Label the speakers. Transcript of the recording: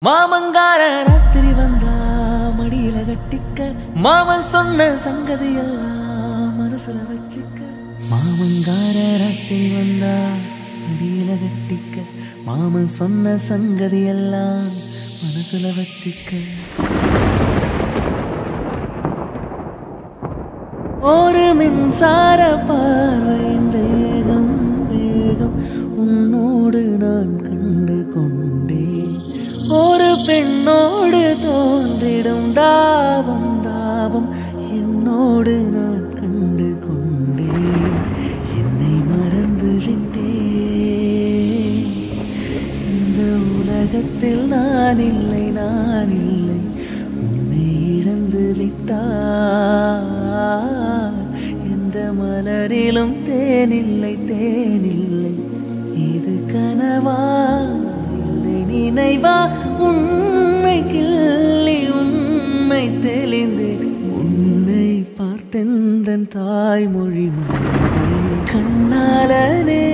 Speaker 1: மாமங்கார ராத்திரி வந்தா மடியில கட்டிக்க மாமன் சொன்ன சங்கதி எல்லாம் மனசுல வச்சுக்க மாமங்கார ராத்திரி வந்தா மடியில கட்டிக்க மாமன் சொன்ன சங்கதி எல்லாம் மனசுல வச்சுக்க ஒரு மின்சார பார்வையின் வேகம் வேகம் உன்னோடு நான் கண்டு கொண்டேன் ஒரு பெண்ணோடு தோன்றிடும் தாபம் தாபம் என்னோடு நான் கண்டு கொண்டேன் என்னை மறந்து விட்டேன் இந்த உலகத்தில் நான் இல்லை உன்னை இழந்து விட்டார் எந்த மலரிலும் தேனில்லை இது கனவா நினைவா உண்மை கிள்ளி உண்மை தெளிந்து உன்னை பார்த்தெந்தன் தாய்மொழி மறந்தே கண்ணாலனே